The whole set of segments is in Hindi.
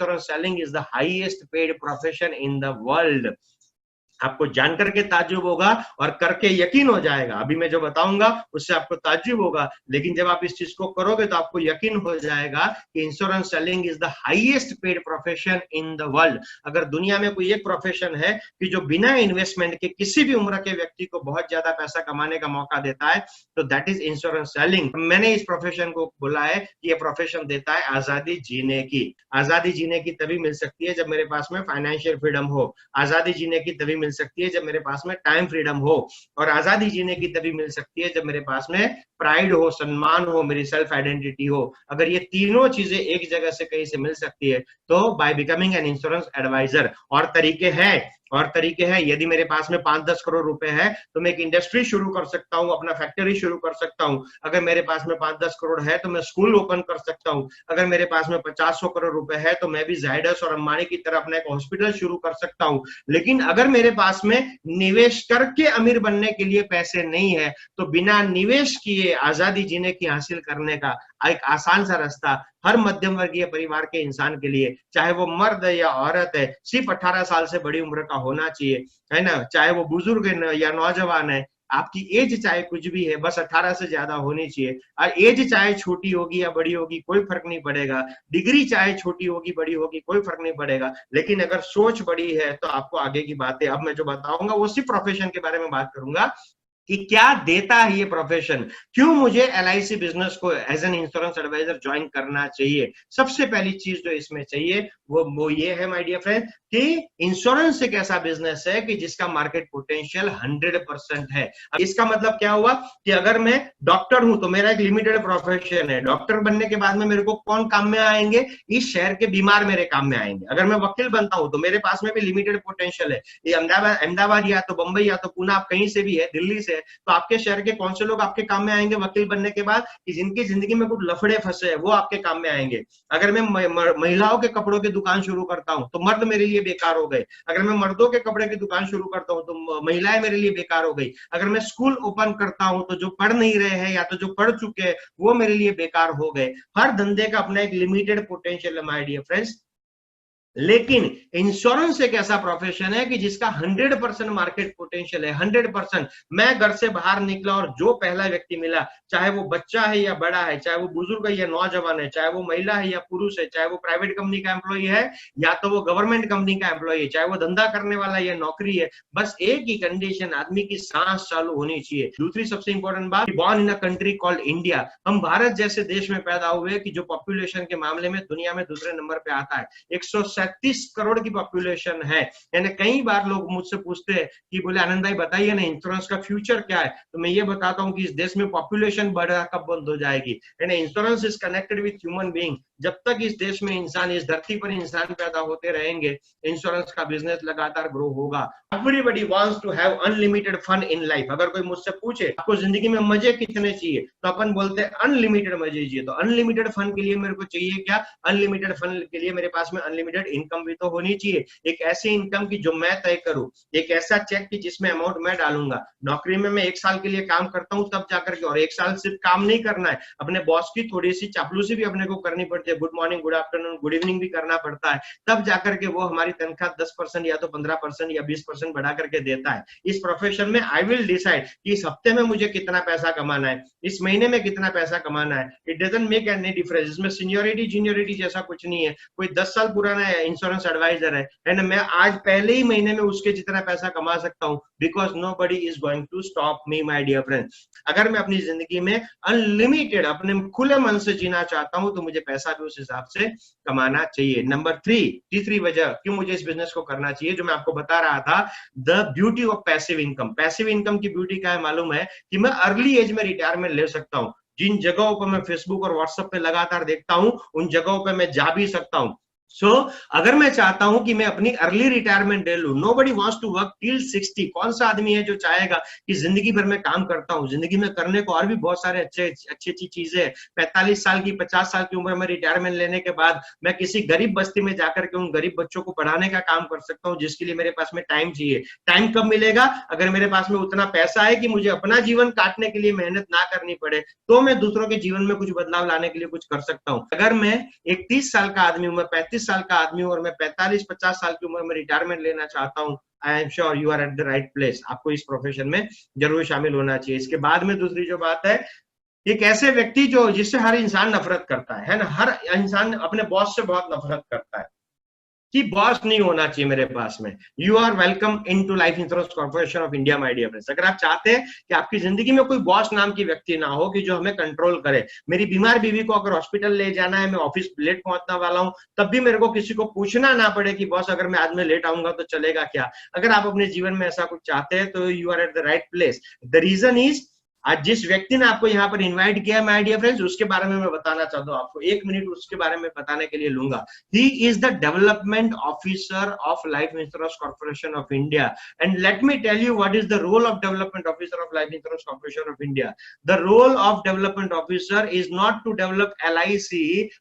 Insurance selling is the highest paid profession in the world. आपको जानकर के ताज्जुब होगा और करके यकीन हो जाएगा। अभी मैं जो बताऊंगा उससे आपको ताज्जुब होगा, लेकिन जब आप इस चीज को करोगे तो आपको यकीन हो जाएगा कि insurance selling is the highest paid profession in the world. अगर दुनिया में कोई एक प्रोफेशन है कि जो बिना इन्वेस्टमेंट के किसी भी उम्र के व्यक्ति को बहुत ज्यादा पैसा कमाने का मौका देता है तो दैट इज इंश्योरेंस सेलिंग। मैंने इस प्रोफेशन को बोला है कि ये प्रोफेशन देता है आजादी जीने की। आजादी जीने की तभी मिल सकती है जब मेरे पास में फाइनेंशियल फ्रीडम हो। आजादी जीने की तभी मिल सकती है जब मेरे पास में टाइम फ्रीडम हो। और आजादी जीने की तभी मिल सकती है जब मेरे पास में प्राइड हो, सम्मान हो, मेरी सेल्फ आइडेंटिटी हो। अगर ये तीनों चीजें एक जगह से कहीं से मिल सकती है तो by becoming an insurance adviser. और तरीके हैं। यदि मेरे पास में 5-10 करोड़ रुपए है तो मैं एक इंडस्ट्री शुरू कर सकता हूं, अपना फैक्ट्री शुरू कर सकता हूं। अगर मेरे पास में 5-10 करोड़ है तो मैं स्कूल ओपन कर सकता हूं। अगर मेरे पास में 50-100 करोड़ रुपए है तो मैं भी जायडस और अंबानी की तरह अपना एक हॉस्पिटल शुरू कर सकता हूं। लेकिन अगर मेरे पास में निवेश करके अमीर बनने के लिए पैसे नहीं है तो बिना निवेश किए आजादी जीने की हासिल करने का एक आसान सा रास्ता हर मध्यम वर्गीय परिवार के इंसान के लिए, चाहे वो मर्द है या औरत है, सिर्फ 18 साल से बड़ी उम्र का होना चाहिए, है ना। चाहे वो बुजुर्ग है या नौजवान है, आपकी एज चाहे कुछ भी है, बस 18 से ज्यादा होनी चाहिए। और एज चाहे छोटी होगी या बड़ी होगी कोई फर्क नहीं पड़ेगा, डिग्री चाहे छोटी होगी बड़ी होगी कोई फर्क नहीं पड़ेगा, लेकिन अगर सोच बड़ी है तो आपको आगे की बातें अब मैं जो बताऊंगा वो सिर्फ प्रोफेशन के बारे में बात करूंगा कि क्या देता है ये प्रोफेशन, क्यों मुझे LIC बिजनेस को as an insurance advisor join करना चाहिए। सबसे पहली चीज जो इसमें चाहिए वो ये है माय डियर फ्रेंड कि इंश्योरेंस एक ऐसा बिजनेस है कि जिसका मार्केट पोटेंशियल 100% है। इसका मतलब क्या हुआ कि अगर मैं डॉक्टर हूं तो मेरा एक लिमिटेड प्रोफेशन है। डॉक्टर बनने के बाद में मेरे को कौन काम में आएंगे, इस शहर के बीमार मेरे काम में आएंगे। अगर मैं वकील बनता हूं तो मेरे पास में भी लिमिटेड पोटेंशियल है। ये अहमदाबाद या तो बंबई या तो पुणे, आप कहीं से भी है, दिल्ली से, तो आपके शहर के कौन से लोग आपके काम में आएंगे वकील बनने के बाद, कि जिनकी जिंदगी में कुछ लफड़े फंसे हैं वो आपके काम में आएंगे। अगर मैं महिलाओं के कपड़ों की दुकान शुरू करता हूं तो मर्द मेरे लिए बेकार हो गए। अगर मैं मर्दों के कपड़े की दुकान शुरू करता हूं तो महिलाएं मेरे लिए बेकार हो गई। अगर मैं स्कूल ओपन करता हूं तो जो पढ़ नहीं रहे हैं या तो जो पढ़ चुके हैं वो मेरे लिए बेकार हो गए। हर धंधे का अपना एक लिमिटेड पोटेंशियल है माय डियर फ्रेंड्स। लेकिन इंश्योरेंस एक ऐसा प्रोफेशन है कि जिसका 100% मार्केट पोटेंशियल है, 100%। मैं घर से बाहर निकला और जो पहला व्यक्ति मिला, चाहे वो बच्चा है या बड़ा है, चाहे वो बुजुर्ग है या नौजवान है, चाहे वो महिला है या पुरुष है, चाहे वो प्राइवेट कंपनी का एम्प्लॉय है या तो वो गवर्नमेंट कंपनी का एम्प्लॉय है, चाहे वो धंधा करने वाला या नौकरी है, बस एक ही कंडीशन, आदमी की सांस चालू होनी चाहिए। दूसरी सबसे इंपॉर्टेंट बात, born in a country called India. हम भारत जैसे देश में पैदा हुए कि जो पॉपुलेशन के मामले में दुनिया में दूसरे नंबर पे आता है। 137 करोड़ की पॉपुलेशन है। यानी कई बार लोग मुझसे पूछते हैं कि बोले आनंद भाई बताइए ना इंश्योरेंस का फ्यूचर क्या है, तो मैं ये बताता हूं कि इस देश में पॉपुलेशन बढ़ना कब बंद हो जाएगी। यानी insurance is connected with human being. जब तक इस देश में इंसान, इस धरती पर इंसान पैदा होते रहेंगे, इंश्योरेंस का बिजनेस लगातार ग्रो होगा। Everybody wants to have unlimited fun in life. अगर कोई मुझसे पूछे आपको जिंदगी में मजे कितने चाहिए तो अपन बोलते हैं अनलिमिटेड मजे चाहिए। तो अनलिमिटेड फन के लिए मेरे को चाहिए क्या, अनलिमिटेड फन के लिए मेरे पास में अनलिमिटेड इनकम भी तो होनी चाहिए। एक ऐसी इनकम की जो मैं तय करूं, एक ऐसा चेक की जिसमें अमाउंट मैं डालूंगा। नौकरी में मैं 1 साल के लिए काम करता हूं तब जाकर के, और 1 साल सिर्फ काम नहीं करना है, अपने बॉस की थोड़ी सी चापलूसी भी अपने को करनी पड़ती है, good morning, good afternoon, good evening भी करना पड़ता है, तब जाकर के वो हमारी तनख्वाह 10% या तो 15% या 20% बढ़ा करके देता है। इस प्रोफेशन में आई विल डिसाइड कि इस हफ्ते में मुझे कितना पैसा कमाना है, इस महीने में कितना पैसा कमाना है। It doesn't make any difference. इसमें सीनियरिटी जूनियरिटी जैसा कुछ नहीं है। कोई 10 साल पुराना इंश्योरेंस एडवाइजर है ना, मैं आज पहले ही महीने में उसके जितना पैसा कमा सकता हूं, because nobody is going to stop me my dear friends. अगर मैं अपनी जिंदगी में अनलिमिटेड अपने खुले मन से जीना चाहता हूं तो मुझे पैसा भी उस हिसाब से कमाना चाहिए। नंबर 3, तीसरी वजह क्यों मुझे इस बिजनेस को करना चाहिए, जो मैं आपको बता रहा था, the beauty of passive income. Passive income की ब्यूटी क्या है मालूम है कि मैं अर्ली एज में रिटायरमेंट ले सकता हूं। जिन जगहों पर मैं फेसबुक और व्हाट्सएप पे लगातार देखता हूं उन जगहों पे मैं जा भी सकता हूं। अगर मैं चाहता हूं कि मैं अपनी अर्ली रिटायरमेंट ले लूं, nobody wants to work till 60। कौन सा आदमी है जो चाहेगा कि जिंदगी भर में काम करता हूं, जिंदगी में करने को और भी बहुत सारे अच्छी चीजें हैं। 45 साल की 50 साल की उम्र में रिटायरमेंट लेने के बाद मैं किसी गरीब बस्ती में जाकर के उन गरीब बच्चों को पढ़ाने का काम कर सकता हूं, जिसके लिए मेरे पास में टाइम चाहिए। टाइम कब मिलेगा, अगर मेरे पास में उतना पैसा है कि मुझे अपना जीवन काटने के लिए मेहनत ना करनी पड़े, तो मैं दूसरों के जीवन में कुछ बदलाव लाने के लिए कुछ कर सकता हूं। अगर मैं एक 30 साल का आदमी हूं, मैं 35 35 साल का आदमी हूं और मैं 45-50 साल की उम्र में रिटायरमेंट लेना चाहता हूं, I am sure you are at the right place. आपको इस प्रोफेशन में जरूर शामिल होना चाहिए। इसके बाद में दूसरी जो बात है, एक ऐसे व्यक्ति जो जिससे हर इंसान नफरत करता है ना, हर इंसान अपने बॉस से बहुत नफरत करता है कि बॉस नहीं होना चाहिए मेरे पास में। You are welcome into life insurance corporation of India my dear friends. अगर आप चाहते हैं कि आपकी जिंदगी में कोई बॉस नाम की व्यक्ति ना हो कि जो हमें कंट्रोल करे, मेरी बीमार बीवी को अगर हॉस्पिटल ले जाना है, मैं ऑफिस लेट पहुंचने वाला हूं, तब भी मेरे को किसी को पूछना ना पड़े कि बॉस अगर मैं आज में लेट आऊंगा तो चलेगा क्या। अगर आप अपने जीवन में ऐसा कुछ चाहते हैं तो you are at the right place. The reason is, आज जिस व्यक्ति ने आपको यहाँ पर इनवाइट किया माय डियर फ्रेंड्स, उसके बारे में मैं बताना चाहता हूँ आपको, 1 मिनट उसके बारे में बताने के लिए लूंगा। He is the development officer of life insurance corporation of India. And let me tell you what is the role of development officer of life insurance corporation of India. The role of development officer is not to develop LIC,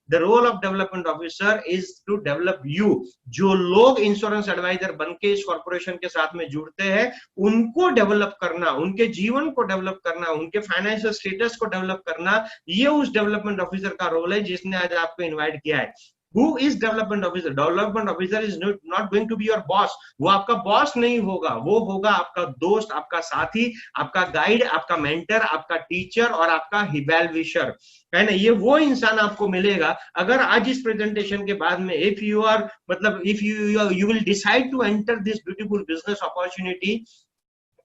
the role of development officer is to develop you. जो लोग इंश्योरेंस एडवाइजर बन के इस कॉर्पोरेशन के साथ में जुड़ते हैं, उनको डेवलप करना, उनके जीवन को डेवलप करना, उनके फाइनेंशियल स्टेटस को डेवलप करना, ये उस डेवलपमेंट ऑफिसर का रोल है जिसने आज आपको इनवाइट किया है। Who is development officer? Development officer is not going to be your boss. वो आपका बॉस नहीं होगा, वो होगा आपका दोस्त, आपका साथी, आपका गाइड, आपका मेंटर, आपका टीचर और आपका वेल-विशर, है ना। ये वो इंसान आपको मिलेगा अगर आज इस प्रेजेंटेशन के बाद में इफ यू आर मतलब if you will decide to enter this beautiful business opportunity,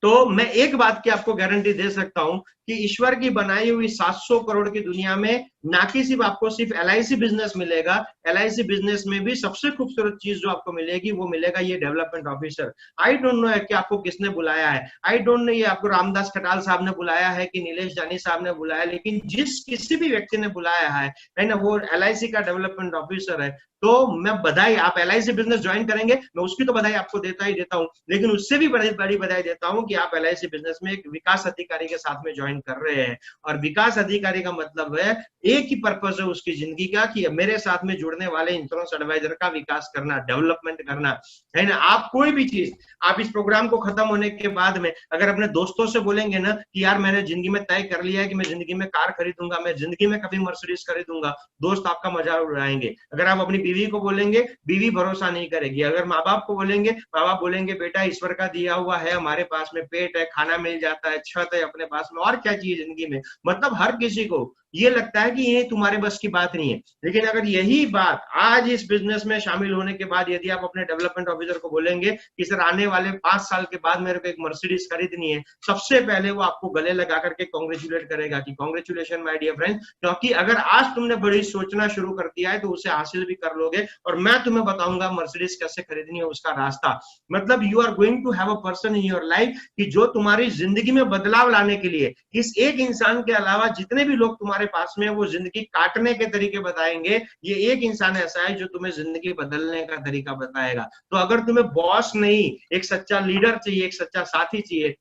तो मैं एक बात की आपको गारंटी दे सकता हूं कि ईश्वर की बनाई हुई 700 करोड़ की दुनिया में ना कि सिर्फ आपको सिर्फ LIC बिजनेस मिलेगा, LIC बिजनेस में भी सबसे खूबसूरत चीज जो आपको मिलेगी वो मिलेगा ये development officer. I don't know है कि आपको किसने बुलाया है, आई डोंट नो ये आपको रामदास खटाल साहब ने बुलाया है कि नीलेश जानी साहब ने बुलाया, लेकिन जिस किसी भी व्यक्ति ने बुलाया है ना, वो LIC का डेवलपमेंट ऑफिसर है। तो मैं बधाई, आप LIC बिजनेस ज्वाइन करेंगे, मैं उसकी तो बधाई आपको देता ही देता हूं, लेकिन उससे भी बड़ी बधाई देता हूं कि आप LIC बिजनेस में एक विकास अधिकारी के साथ में ज्वाइन कर रहे हैं। और विकास अधिकारी का मतलब है, एक ही पर्पस है उसकी जिंदगी का कि मेरे साथ में जुड़ने वाले इंश्योरेंस एडवाइजर का विकास करना, डेवलपमेंट करना, है ना। आप कोई भी चीज, आप इस प्रोग्राम को खत्म होने के बाद में अगर अपने दोस्तों से बोलेंगे ना कि यार मैंने जिंदगी में तय कर लिया है कि मैं जिंदगी में कार खरीदूंगा, मैं जिंदगी में कभी मर्सिडीज खरीदूंगा, दोस्त आपका मजाक उड़ाएंगे। अगर आप अपनी बीवी को बोलेंगे, बीवी भरोसा नहीं करेगी। अगर माँ बाप को बोलेंगे, माँ बाप बोलेंगे बेटा ईश्वर का दिया हुआ है, हमारे पास में पेट है, खाना मिल जाता है, छत है अपने पास में, और क्या चाहिए जिंदगी में। मतलब हर किसी को ये लगता है कि ये तुम्हारे बस की बात नहीं है। लेकिन अगर यही बात आज इस बिजनेस में शामिल होने के बाद यदि आप अपने डेवलपमेंट ऑफिसर को बोलेंगे कि सर आने वाले 5 साल के बाद मेरे को एक मर्सिडीज खरीदनी है, सबसे पहले वो आपको गले लगा करके कॉन्ग्रेचुलेट करेगा कि कॉन्ग्रेचुलेशन माय डियर फ्रेंड, क्योंकि अगर आज तुमने बड़ी सोचना शुरू कर दिया है तो उसे हासिल भी कर लोगे, और मैं तुम्हें बताऊंगा मर्सिडीज कैसे खरीदनी है उसका रास्ता। मतलब you are going to have a person in your life कि जो तुम्हारी जिंदगी में बदलाव लाने के लिए, इस एक इंसान के अलावा जितने भी लोग तुम्हारे पास में वो जिंदगी काटने के तरीके बताएंगे, ये एक इंसान ऐसा है जो तुम्हें जिंदगी बदलने का तरीका बताएगा। तो अगर तुम्हें बॉस नहीं, एक सच्चा लीडर चाहिए, एक सच्चा साथी चाहिए,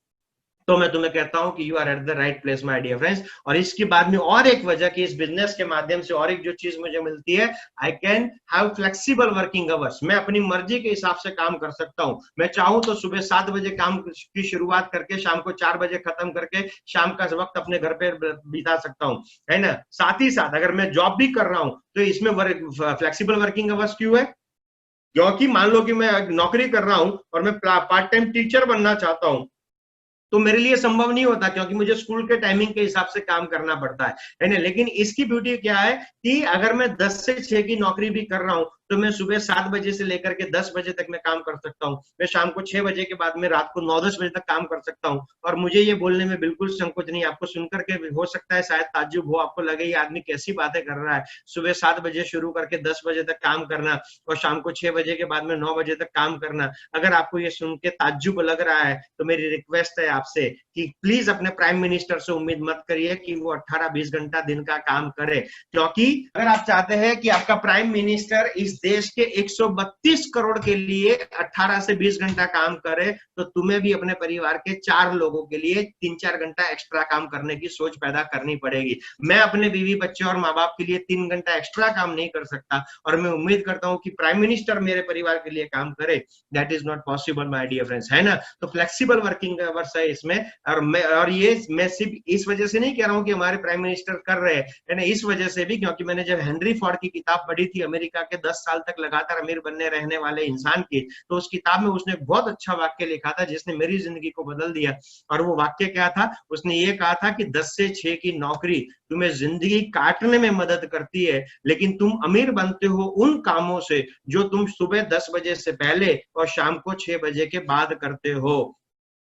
तो मैं तुम्हें कहता हूं कि you are at the right place my dear friends. और इसके बाद में और एक वजह कि इस बिजनेस के माध्यम से और एक जो चीज मुझे मिलती है, I can have flexible working hours. मैं अपनी मर्जी के हिसाब से काम कर सकता हूं। मैं चाहूं तो सुबह 7 बजे काम की शुरुआत करके शाम को 4 बजे खत्म करके शाम का वक्त अपने घर पे बिता सकता हूं, है ना। साथ ही साथ अगर मैं जॉब भी कर रहा हूं तो इसमें फ्लेक्सिबल वर्किंग आवर्स क्यों है? क्योंकि मान लो कि मैं नौकरी कर रहा हूं और मैं पार्ट टाइम टीचर बनना चाहता हूं, तो मेरे लिए संभव नहीं होता क्योंकि मुझे स्कूल के टाइमिंग के हिसाब से काम करना पड़ता है ना। लेकिन इसकी ब्यूटी क्या है कि अगर मैं 10 से 6 की नौकरी भी कर रहा हूं तो मैं सुबह 7 बजे से लेकर के 10 बजे तक मैं काम कर सकता हूं। मैं शाम को 6 बजे के बाद में रात को 9-10 बजे तक काम कर सकता हूं। और मुझे ये बोलने में बिल्कुल संकोच नहीं। आपको सुनकर के हो सकता है शायद ताज्जुब हो, आपको लगे ये आदमी कैसी बातें कर रहा है, सुबह 7 बजे शुरू करके 10 बजे तक काम करना और शाम को 6 बजे के बाद में 9 बजे तक काम करना। अगर आपको ये सुन के ताज्जुब लग रहा है तो मेरी रिक्वेस्ट है आपसे कि प्लीज अपने प्राइम मिनिस्टर से उम्मीद मत करिए कि वो 18-20 घंटा दिन का काम करे, क्योंकि अगर आप चाहते हैं कि आपका प्राइम मिनिस्टर इस देश के 132 करोड़ के लिए 18 से 20 घंटा काम करे, तो तुम्हें भी अपने परिवार के 4 लोगों के लिए 3-4 घंटा एक्स्ट्रा काम करने की सोच पैदा करनी पड़ेगी। मैं अपने बीवी बच्चे और माँ बाप के लिए 3 घंटा एक्स्ट्रा काम नहीं कर सकता, और मैं उम्मीद करता हूं कि प्राइम मिनिस्टर मेरे परिवार के लिए काम करे। That is not possible my dear friends, है ना। तो फ्लेक्सिबल वर्किंग आवर्स है इसमें। और ये मैं सिर्फ इस वजह से नहीं कह रहा हूँ कि हमारे प्राइम मिनिस्टर कर रहे हैं, है ना, इस वजह से भी क्योंकि मैंने जब हेनरी फोर्ड की किताब पढ़ी थी, अमेरिका के 10 साल तक लगातार अमीर बनने रहने वाले इंसान की, तो उस किताब में उसने बहुत अच्छा वाक्य लिखा था जिसने मेरी जिंदगी को बदल दिया। और वो वाक्य क्या था? उसने ये कहा था कि 10 से 6 की नौकरी तुम्हें जिंदगी काटने में मदद करती है, लेकिन तुम अमीर बनते हो उन कामों से जो तुम सुबह 10 बजे से पहले और शाम को 6 बजे के बाद करते हो।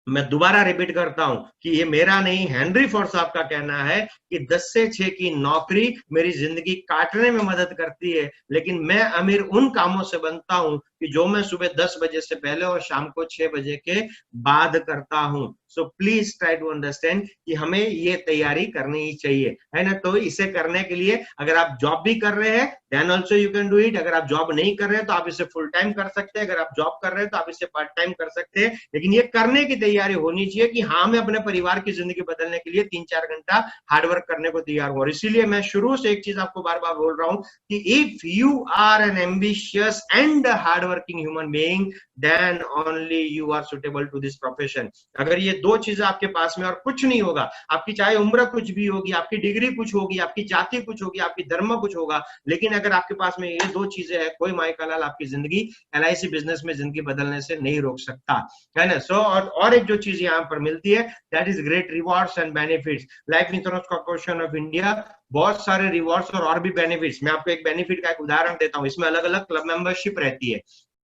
मैं दोबारा रिपीट करता हूं कि ये मेरा नहीं, हेनरी फोर्ड साहब का कहना है कि 10 से 6 की नौकरी मेरी जिंदगी काटने में मदद करती है, लेकिन मैं अमीर उन कामों से बनता हूं कि जो मैं सुबह 10 बजे से पहले और शाम को 6 बजे के बाद करता हूं। So please try to understand कि हमें ये तैयारी करनी ही चाहिए, है ना। तो इसे करने के लिए अगर आप जॉब भी कर रहे हैं then also you can do it. अगर आप जॉब नहीं कर रहे हैं तो आप इसे फुल टाइम कर सकते हैं, अगर आप जॉब कर रहे हैं तो आप इसे पार्ट टाइम कर सकते हैं, लेकिन ये करने की तैयारी होनी चाहिए कि हाँ मैं अपने परिवार की जिंदगी बदलने के लिए 3-4 घंटा हार्डवर्क करने को तैयार हूं। और इसीलिए मैं शुरू से एक चीज आपको बार बार बोल रहा हूं कि if you are an ambitious and hard working human being then only you are suitable to this profession. अगर ये दो चीजें आपके पास में और कुछ नहीं होगा, आपकी चाहे उम्र कुछ भी होगी, आपकी डिग्री कुछ होगी, आपकी जाति कुछ होगी, आपकी धर्म कुछ होगा, लेकिन अगर आपके पास में ये दो चीजें हैं, कोई माइका लाल आपकी जिंदगी एलआईसी बिजनेस में जिंदगी बदलने से नहीं रोक सकता, है ना। सो और एक जो चीज यहाँ पर मिलती है that is great rewards and benefits. Life insurance corporation of India बहुत सारे रिवॉर्ड्स और भी बेनिफिट्स, मैं आपको एक बेनिफिट का एक उदाहरण देता हूँ। इसमें अलग अलग क्लब मेंबरशिप रहती है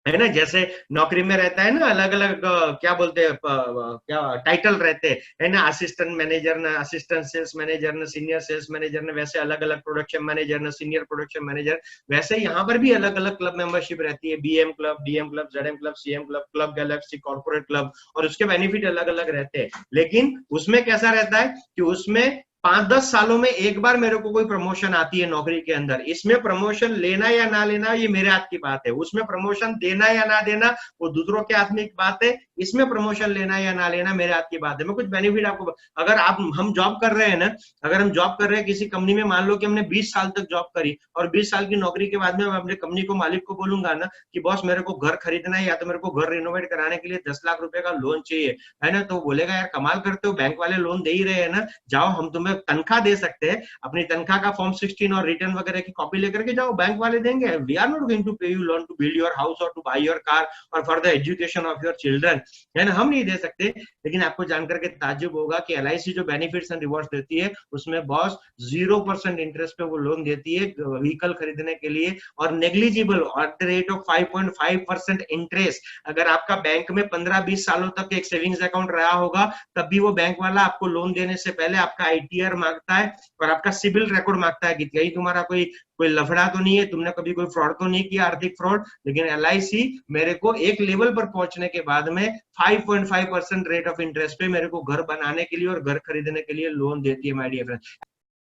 ना। जैसे नौकरी में रहता है ना अलग अलग क्या बोलते हैं क्या टाइटल रहते हैं, है ना, असिस्टेंट मैनेजर ना, असिस्टेंट सेल्स मैनेजर ना, सीनियर सेल्स मैनेजर ना, वैसे अलग अलग प्रोडक्शन मैनेजर ना, सीनियर प्रोडक्शन मैनेजर, वैसे यहाँ पर भी अलग अलग क्लब मेंबरशिप रहती है। BM club, DM club, ZM club, CM club, club galaxy, corporate club, और उसके बेनिफिट अलग अलग रहते हैं। लेकिन उसमें कैसा रहता है कि उसमें 5-10 सालों में एक बार मेरे को कोई प्रमोशन आती है नौकरी के अंदर। इसमें प्रमोशन लेना या ना लेना ये मेरे हाथ की बात है, उसमें प्रमोशन देना या ना देना वो दूसरों के हाथ में की बात है। इसमें प्रमोशन लेना या ना लेना मेरे हाथ की बात है। मैं कुछ बेनिफिट आपको, अगर हम जॉब कर रहे हैं ना, अगर हम जॉब कर रहे हैं किसी कंपनी में, मान लो कि हमने 20 साल तक जॉब करी और 20 साल की नौकरी के बाद में मैं अपने कंपनी को, मालिक को बोलूंगा ना कि बॉस मेरे को घर खरीदना है या तो मेरे को घर रिनोवेट कराने के लिए 10 लाख रुपए का लोन चाहिए, है ना, तो बोलेगा यार कमाल करते हो, बैंक वाले लोन दे ही रहे हैं ना, जाओ हम तुम्हें तनख्वाह दे सकते हैं, अपनी तनख्वाह का फॉर्म 16 और रिटर्न वगैरह की कॉपी लेकर के जाओ, बैंक वाले देंगे। We are not going to pay you loan to build your house और टू बाय योर कार और for the education of your children, है ना, हम नहीं दे सकते। लेकिन आपको जानकर के ताज्जुब होगा कि एलआईसी जो बेनिफिट्स एंड रिवॉर्ड्स देती है उसमें बॉस 0% इंटरेस्ट पे वो लोन देती है व्हीकल खरीदने के लिए, और negligible at the rate of 5.5% interest. अगर आपका बैंक में 15-20 सालों तक एक सेविंग्स अकाउंट रहा होगा तब भी वो बैंक वाला आपको लोन देने से पहले आपका आईटीआर मांगता है और आपका सिबिल रिकॉर्ड मांगता है कि कहीं तुम्हारा कोई लफड़ा तो नहीं है, तुमने कभी कोई फ्रॉड तो नहीं किया, आर्थिक फ्रॉड। लेकिन एलआईसी मेरे को एक लेवल पर पहुंचने के बाद में 5.5% रेट ऑफ इंटरेस्ट पे मेरे को घर बनाने के लिए और घर खरीदने के लिए लोन देती है माय डियर फ्रेंड्स।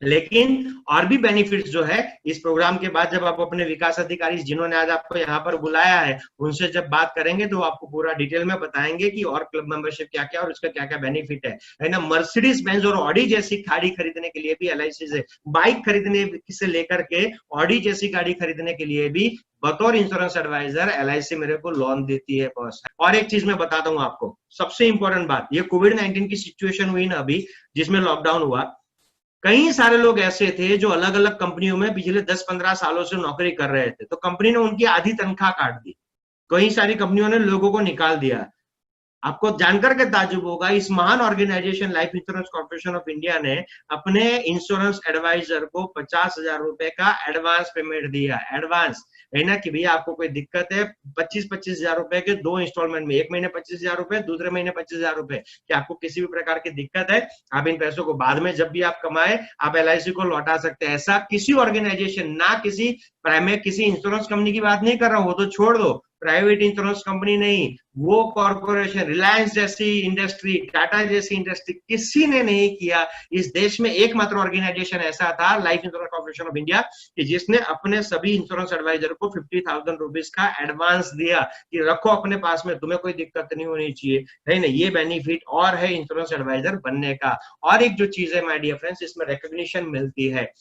लेकिन और भी बेनिफिट्स जो है इस प्रोग्राम के बाद जब आप अपने विकास अधिकारी जिन्होंने आज आपको यहाँ पर बुलाया है उनसे जब बात करेंगे तो आपको पूरा डिटेल में बताएंगे कि और क्लब मेंबरशिप क्या क्या और उसका क्या क्या बेनिफिट है ना। मर्सिडीज बेंज और ऑडी जैसी गाड़ी खरीदने के लिए भी एलआईसी से, बाइक खरीदने से लेकर के ऑडी जैसी गाड़ी खरीदने के लिए भी बतौर इंश्योरेंस एडवाइजर एलआईसी मेरे को लोन देती है बॉस। और एक चीज मैं बताता हूँ आपको, सबसे इंपॉर्टेंट बात, ये कोविड-19 की सिचुएशन हुई ना अभी जिसमें लॉकडाउन हुआ, कई सारे लोग ऐसे थे जो अलग अलग कंपनियों में पिछले 10-15 सालों से नौकरी कर रहे थे, तो कंपनी ने उनकी आधी तनख्वाह काट दी, कई सारी कंपनियों ने लोगों को निकाल दिया। आपको जानकर के ताजुब होगा इस महान organization life insurance corporation of India ने अपने इंश्योरेंस एडवाइजर को 50,000 रुपए का एडवांस पेमेंट दिया, एडवांस, है ना, कि भैया आपको कोई दिक्कत है 25-25 हजार रुपए के 2 इंस्टॉलमेंट में, एक महीने 25,000 रुपए, दूसरे महीने 25,000 रुपए, कि आपको किसी भी प्रकार की दिक्कत है आप इन पैसों को बाद में जब भी आप कमाए आप एलआईसी को लौटा सकते हैं। ऐसा किसी ऑर्गेनाइजेशन, ना किसी प्राइवेट, किसी इंश्योरेंस कंपनी की बात नहीं कर रहा हूं, वो तो छोड़ दो, प्राइवेट इंश्योरेंस कंपनी नहीं, वो कॉर्पोरेशन, रिलायंस जैसी इंडस्ट्री, टाटा जैसी इंडस्ट्री, किसी ने नहीं किया। इस देश में एकमात्र ऑर्गेनाइजेशन ऐसा था life insurance corporation of India कि जिसने अपने सभी इंश्योरेंस एडवाइजर को 50,000 रुपीज का एडवांस दिया कि रखो अपने पास में, तुम्हें कोई दिक्कत नहीं होनी चाहिए, है ना। ये बेनिफिट और है इंश्योरेंस एडवाइजर बनने का। और एक जो चीज है माय डियर फ्रेंड्स, इसमें रिकॉग्निशन मिलती है।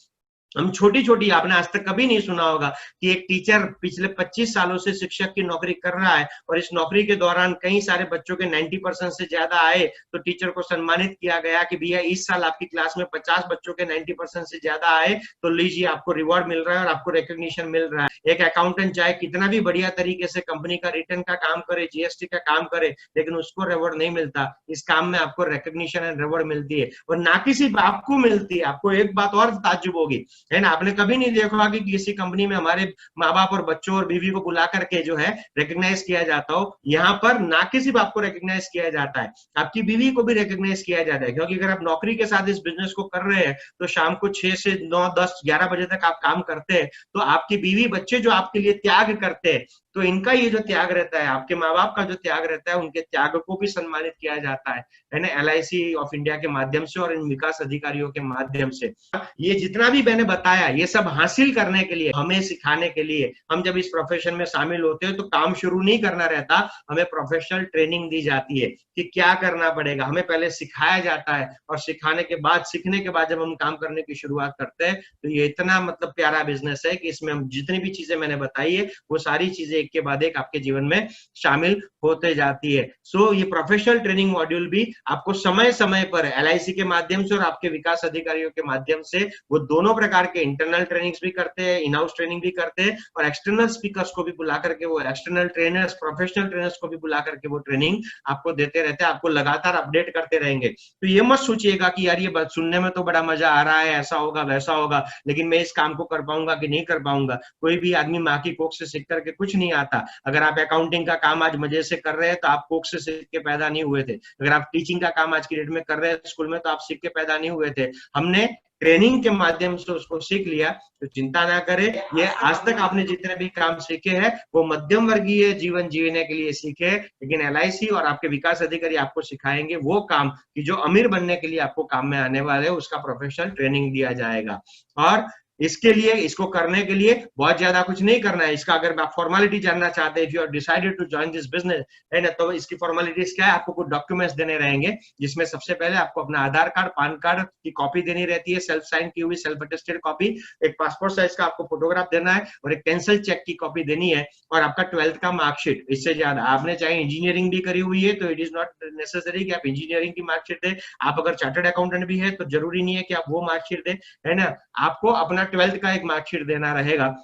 हम छोटी छोटी, आपने आज तक कभी नहीं सुना होगा कि एक टीचर पिछले 25 सालों से शिक्षक की नौकरी कर रहा है और इस नौकरी के दौरान कई सारे बच्चों के 90% से ज्यादा आए तो टीचर को सम्मानित किया गया कि भैया इस साल आपकी क्लास में 50 बच्चों के 90% से ज्यादा आए तो लीजिए आपको रिवॉर्ड मिल रहा है और आपको रिकॉग्निशन मिल रहा है। एक अकाउंटेंट चाहे कितना भी बढ़िया तरीके से कंपनी का रिटर्न का काम करे, जीएसटी का काम करे, लेकिन उसको रिवॉर्ड नहीं मिलता। इस काम में आपको रिकॉग्निशन एंड रिवॉर्ड मिलती है और ना कि सिर्फ आपको मिलती है। आपको एक बात और ताज्जुब होगी, है ना, आपने कभी नहीं देखा कि किसी कंपनी में हमारे माँ बाप और बच्चों और बीवी को बुला करके जो है रिकॉग्नाइज किया जाता हो। यहाँ पर ना कि सिर्फ आपको रिकॉग्नाइज किया जाता है, आपकी बीवी को भी रिकॉग्नाइज किया जाता है, क्योंकि अगर आप नौकरी के साथ इस बिजनेस को कर रहे हैं तो शाम को 6 से 9, 10, 11 बजे तक आप काम करते हैं, तो आपकी बीवी बच्चे जो आपके लिए त्याग करते हैं, तो इनका ये जो त्याग रहता है, आपके माँ बाप का जो त्याग रहता है, उनके त्याग को भी सम्मानित किया जाता है ना, एलआईसी ऑफ इंडिया के माध्यम से और इन विकास अधिकारियों के माध्यम से। ये जितना भी मैंने बताया ये सब हासिल करने के लिए, हमें सिखाने के लिए, हम जब इस प्रोफेशन में शामिल होते हैं तो काम शुरू नहीं करना रहता, हमें प्रोफेशनल ट्रेनिंग दी जाती है कि क्या करना पड़ेगा, हमें पहले सिखाया जाता है और सिखाने के बाद, सीखने के बाद जब हम काम करने की शुरुआत करते हैं तो ये इतना मतलब प्यारा बिजनेस है कि इसमें हम जितनी भी चीजें मैंने बताई है वो सारी चीजें एक के बाद एक आपके जीवन में शामिल होते जाती है। सो ये प्रोफेशनल ट्रेनिंग मॉड्यूल भी आपको समय समय पर एलआईसी के माध्यम से और आपके विकास अधिकारियों के माध्यम से वो दोनों प्रकार के इंटरनल ट्रेनिंग्स भी करते हैं, इन हाउस ट्रेनिंग भी करते हैं और एक्सटर्नल स्पीकर्स को भी बुला करके, वो एक्सटर्नल ट्रेनर्स, प्रोफेशनल ट्रेनर्स को भी बुला करके वो ट्रेनिंग आपको देते रहते हैं, आपको लगातार अपडेट करते रहेंगे। तो ये मत सोचिएगा कि यार ये बात सुनने में तो बड़ा मजा आ रहा है, ऐसा होगा वैसा होगा, लेकिन मैं इस काम को कर पाऊंगा कि नहीं कर पाऊंगा। कोई भी आदमी माँ की कोख से सीख करके कुछ नहीं आता। अगर आप अकाउंटिंग का काम आज मजे से कर रहे हैं तो आप कोख से सीख के पैदा नहीं हुए थे। अगर आप टीचिंग का काम आज की डेट में कर रहे हैं स्कूल में तो आप सीख के पैदा नहीं हुए थे। हमने ट्रेनिंग के माध्यम से उसको सीख लिया, तो चिंता ना करें। ये आज तक आपने जितने भी काम सीखे हैं वो मध्यम वर्गीय जीवन जीने के लिए सीखे, लेकिन एलआईसी और आपके विकास अधिकारी आपको सिखाएंगे वो काम कि जो अमीर बनने के लिए आपको काम में आने वाले है, उसका प्रोफेशनल ट्रेनिंग दिया जाएगा। और इसके लिए, इसको करने के लिए बहुत ज्यादा कुछ नहीं करना है। इसका अगर आप फॉर्मेलिटी जानना चाहते हैं, if you are decided to join this business, है ना, तो इसकी फॉर्मेलिटीज क्या है, आपको कुछ डॉक्यूमेंट्स देने रहेंगे, जिसमें सबसे पहले आपको अपना आधार कार्ड, पैन कार्ड की कॉपी देनी रहती है, सेल्फ साइन की हुई, सेल्फ अटेस्टेड कॉपी, एक पासपोर्ट साइज का आपको फोटोग्राफ देना है और एक कैंसिल चेक की कॉपी देनी है और आपका 12th का मार्कशीट। इससे ज्यादा आपने चाहे इंजीनियरिंग भी करी हुई है तो इट इज नॉट नेसेसरी कि आप इंजीनियरिंग की मार्कशीट दें। आप अगर चार्टर्ड अकाउंटेंट भी है तो जरूरी नहीं है कि आप वो मार्कशीट दें, है ना। आपको अपना 12th का एक मार्कशीट देना रहेगा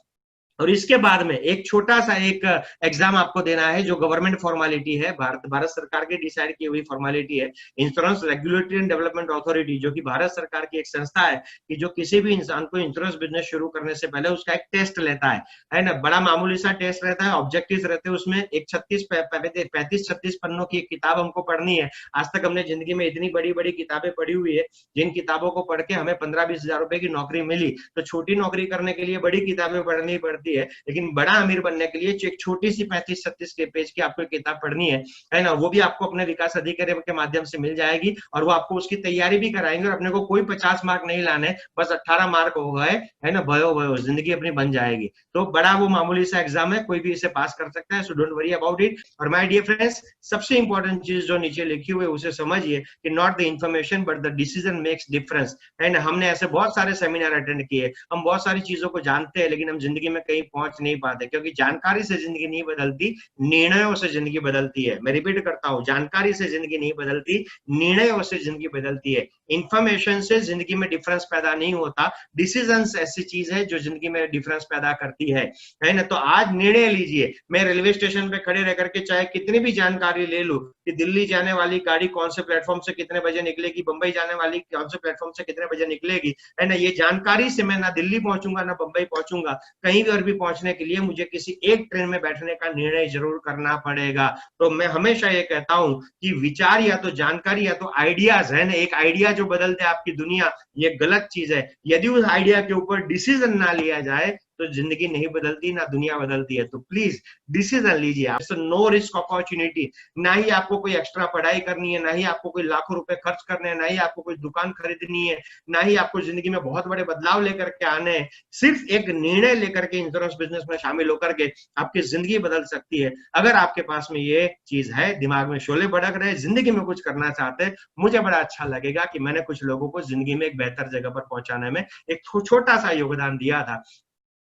और इसके बाद में एक छोटा सा एक एग्जाम आपको देना है जो गवर्नमेंट फॉर्मेलिटी है, भारत सरकार की डिसाइड की हुई फॉर्मेलिटी है। Insurance regulatory and development authority, जो कि भारत सरकार की एक संस्था है कि जो किसी भी इंसान को इंश्योरेंस बिजनेस शुरू करने से पहले उसका एक टेस्ट लेता है ना। बड़ा मामूली सा टेस्ट रहता है, ऑब्जेक्टिव्स रहते हैं उसमें। एक 35-36 पन्नों की एक किताब हमको पढ़नी है। आज तक हमने जिंदगी में इतनी बड़ी बड़ी किताबें पढ़ी हुई है, जिन किताबों को पढ़ के हमें 15-20 हजार रुपए की नौकरी मिली। तो छोटी नौकरी करने के लिए बड़ी किताबें पढ़नी पड़ती है, लेकिन बड़ा अमीर बनने के लिए एक छोटी सी 35-36 के पेज की आपको किताब पढ़नी है ना। वो भी आपको अपने विकास अधिकारी के माध्यम से मिल जाएगी और वो आपको उसकी तैयारी भी कराएंगे और अपने को कोई 50 मार्क नहीं लाने, बस 18 मार्क हो गए, है ना, भयो जिंदगी अपनी बन जाएगी। तो बड़ा वो मामूली सा एग्जाम है, कोई भी इसे पास कर सकता है, so don't worry about it. और माय डियर फ्रेंड्स, सबसे इंपॉर्टेंट चीज जो नीचे लिखी हुई है उसे समझिए कि not the information but the decision makes difference, है ना। हमने ऐसे बहुत सारे सेमिनार अटेंड किए, हम बहुत सारी चीजों को जानते हैं, लेकिन हम जिंदगी में कहीं पहुंच नहीं पाते, क्योंकि जानकारी से जिंदगी नहीं बदलती, निर्णयों से जिंदगी बदलती है। मैं रिपीट करता हूं, जानकारी से जिंदगी नहीं बदलती, निर्णयों से जिंदगी बदलती है। इंफॉर्मेशन से जिंदगी में डिफरेंस पैदा नहीं होता, डिसीजंस ऐसी चीज है जो जिंदगी में डिफरेंस पैदा करती है ना। तो आज निर्णय लीजिए। मैं रेलवे स्टेशन पे खड़े रह करके चाहे कितनी भी जानकारी ले लूं कि दिल्ली जाने वाली गाड़ी कौन से प्लेटफॉर्म से कितने बजे निकलेगी, बंबई जाने वाली कौन से प्लेटफॉर्म से कितने बजे निकलेगी, है ना, ये जानकारी से मैं ना दिल्ली पहुंचूंगा ना बंबई पहुंचूंगा। कहीं भी और भी पहुंचने के लिए मुझे किसी एक ट्रेन में बैठने का निर्णय जरूर करना पड़ेगा। तो मैं हमेशा ये कहता हूं कि विचार या तो जानकारी या तो आइडियाज, है ना। एक आइडिया जो बदल दे आपकी दुनिया, ये गलत चीज है। यदि उस आइडिया के ऊपर डिसीजन ना लिया जाए तो जिंदगी नहीं बदलती, ना दुनिया बदलती है। तो प्लीज डिसीजन लीजिए आप। नो रिस्क अपॉर्चुनिटी, ना ही आपको कोई एक्स्ट्रा पढ़ाई करनी है, ना ही आपको कोई लाखों रुपए खर्च करने हैं, ना ही आपको कोई दुकान खरीदनी है, ना ही आपको जिंदगी में बहुत बड़े बदलाव लेकर के आने हैं। सिर्फ एक निर्णय लेकर के इंश्योरेंस बिजनेस में शामिल होकर के आपकी जिंदगी बदल सकती है। अगर आपके पास में ये चीज है, दिमाग में शोले भड़क रहे, जिंदगी में कुछ करना चाहते हैं, मुझे बड़ा अच्छा लगेगा कि मैंने कुछ लोगों को जिंदगी में एक बेहतर जगह पर पहुंचाने में एक छोटा सा योगदान दिया था,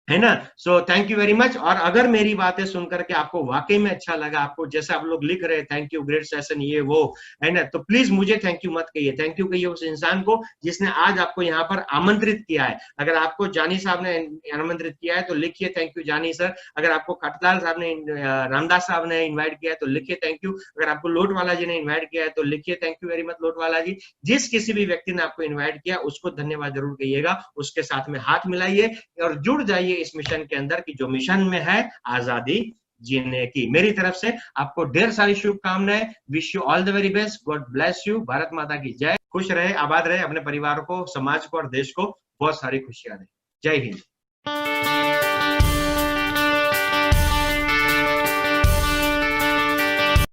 है ना। So thank you very much. और अगर मेरी बातें सुनकर के आपको वाकई में अच्छा लगा, आपको जैसे आप लोग लिख रहे हैं थैंक यू, ग्रेट सेशन, ये वो, है ना, तो प्लीज मुझे थैंक यू मत कहिए, थैंक यू कहिए उस इंसान को जिसने आज आपको यहाँ पर आमंत्रित किया है। अगर आपको जानी साहब ने आमंत्रित किया है तो लिखिए थैंक यू जानी सर। अगर आपको खटलाल साहब ने, रामदास साहब ने इन्वाइट किया है तो लिखिए थैंक यू। अगर आपको लोटवाला जी ने इन्वाइट किया है तो लिखिए थैंक यू वेरी मच लोटवाला जी। जिस किसी भी व्यक्ति ने आपको इन्वाइट किया उसको धन्यवाद जरूर कहिएगा, उसके साथ में हाथ मिलाइए और जुड़ जाइए इस मिशन के अंदर की जो मिशन में है आजादी जीने की। मेरी तरफ से आपको ढेर सारी शुभकामनाएं। Wish you all the very best. God bless you. Bharat माता की जय। खुश रहे, आबाद रहे, अपने परिवार को, समाज को और देश को बहुत सारी खुशियां दें। जय हिंद।